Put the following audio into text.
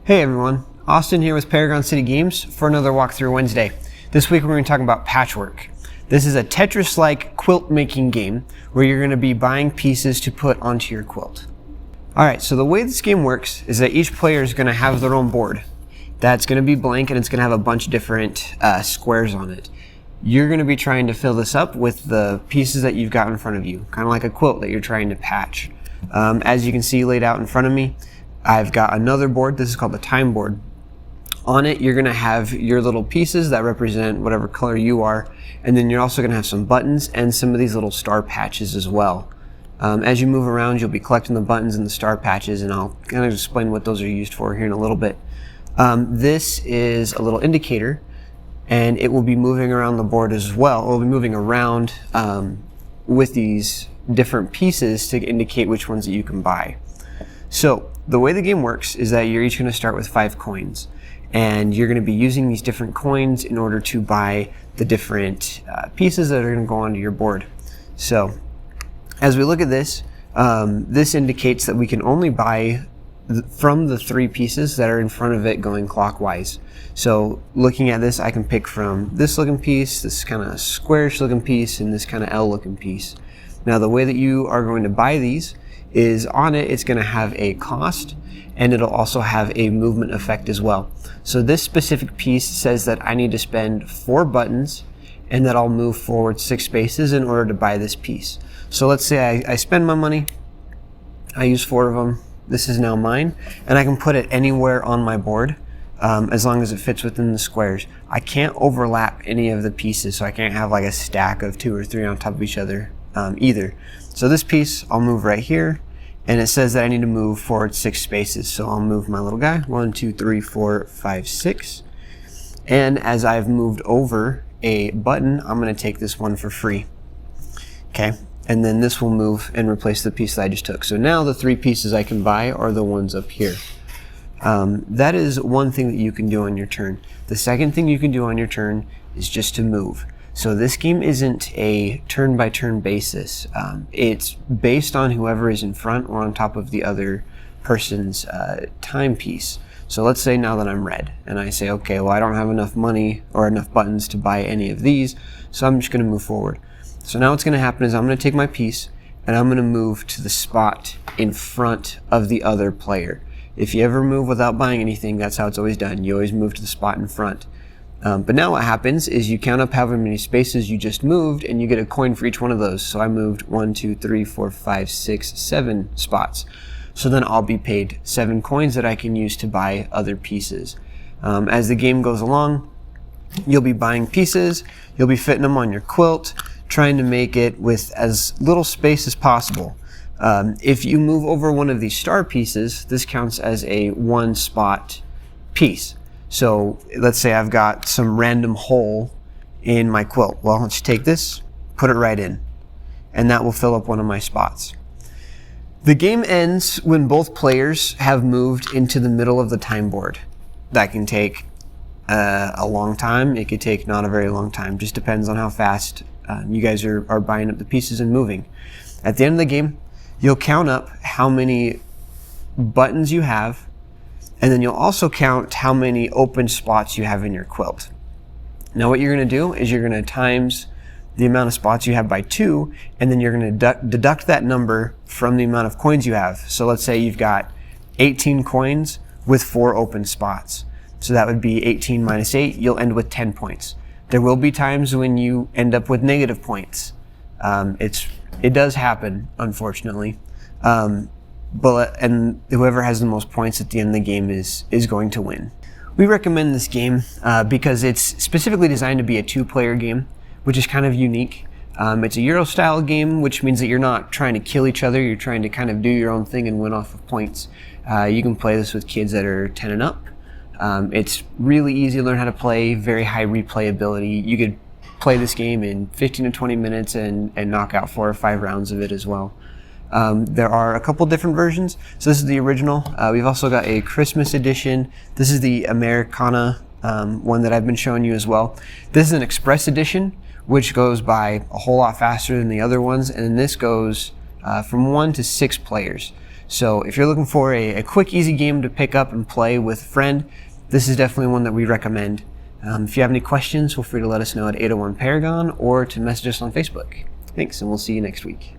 Hey everyone, Austin here with Paragon City Games for another walkthrough Wednesday. This week we're going to talk about Patchwork. This is a Tetris-like quilt making game where you're going to be buying pieces to put onto your quilt. Alright, so the way this game works is that each player is going to have their own board. That's going to be blank and it's going to have a bunch of different squares on it. You're going to be trying to fill this up with the pieces that you've got in front of you, kind of like a quilt that you're trying to patch. As you can see laid out in front of me, I've got another board. This is called the time board. On it, you're going to have your little pieces that represent whatever color you are, and then you're also going to have some buttons and some of these little star patches as well. As you move around, you'll be collecting the buttons and the star patches, and I'll kind of explain what those are used for here in a little bit. This is a little indicator, and it will be moving around the board as well. It will be moving around with these different pieces to indicate which ones that you can buy. So the way the game works is that you're each going to start with 5 coins, and you're going to be using these different coins in order to buy the different pieces that are going to go onto your board. So as we look at this, this indicates that we can only buy from the 3 pieces that are in front of it going clockwise. So looking at this, I can pick from this looking piece, this kind of squarish looking piece, and this kind of L looking piece. Now the way that you are going to buy these is on it, it's going to have a cost, and it'll also have a movement effect as well. So this specific piece says that I need to spend 4 buttons and that I'll move forward 6 spaces in order to buy this piece. So let's say I spend my money, I use 4 of them, this is now mine, and I can put it anywhere on my board as long as it fits within the squares. I can't overlap any of the pieces, so I can't have like a stack of 2 or 3 on top of each other either. So this piece I'll move right here, and it says that I need to move forward 6 spaces. So I'll move my little guy, 1, 2, 3, 4, 5, 6. And as I've moved over a button, I'm going to take this one for free. Okay, and then this will move and replace the piece that I just took. So now the 3 pieces I can buy are the ones up here. That is one thing that you can do on your turn. The second thing you can do on your turn is just to move. So this game isn't a turn-by-turn basis. It's based on whoever is in front or on top of the other person's timepiece. So let's say now that I'm red, and I say, okay, well I don't have enough money or enough buttons to buy any of these, so I'm just going to move forward. So now what's going to happen is I'm going to take my piece, and I'm going to move to the spot in front of the other player. If you ever move without buying anything, that's how it's always done. You always move to the spot in front. But now what happens is you count up however many spaces you just moved, and you get a coin for each one of those. So I moved 1, 2, 3, 4, 5, 6, 7 spots. So then I'll be paid 7 coins that I can use to buy other pieces. As the game goes along, you'll be buying pieces, you'll be fitting them on your quilt, trying to make it with as little space as possible. If you move over one of these star pieces, this counts as a 1 spot piece. So let's say I've got some random hole in my quilt. Well, let's take this, put it right in, and that will fill up one of my spots. The game ends when both players have moved into the middle of the time board. That can take a long time. It could take not a very long time. Just depends on how fast you guys are buying up the pieces and moving. At the end of the game, you'll count up how many buttons you have, and then you'll also count how many open spots you have in your quilt. Now what you're going to do is you're going to times the amount of spots you have by 2, and then you're going to deduct that number from the amount of coins you have. So let's say you've got 18 coins with 4 open spots. So that would be 18 minus 8. You'll end with 10 points. There will be times when you end up with negative points. It does happen, unfortunately. And whoever has the most points at the end of the game is going to win. We recommend this game because it's specifically designed to be a 2-player game, which is kind of unique. It's a Euro-style game, which means that you're not trying to kill each other. You're trying to kind of do your own thing and win off of points. You can play this with kids that are 10 and up. It's really easy to learn how to play, very high replayability. You could play this game in 15 to 20 minutes and knock out 4 or 5 rounds of it as well. There are a couple different versions. So this is the original. We've also got a Christmas edition. This is the Americana one that I've been showing you as well. This is an Express edition, which goes by a whole lot faster than the other ones. And then this goes from 1 to 6 players. So if you're looking for a quick, easy game to pick up and play with a friend, this is definitely one that we recommend. If you have any questions, feel free to let us know at 801 Paragon or to message us on Facebook. Thanks, and we'll see you next week.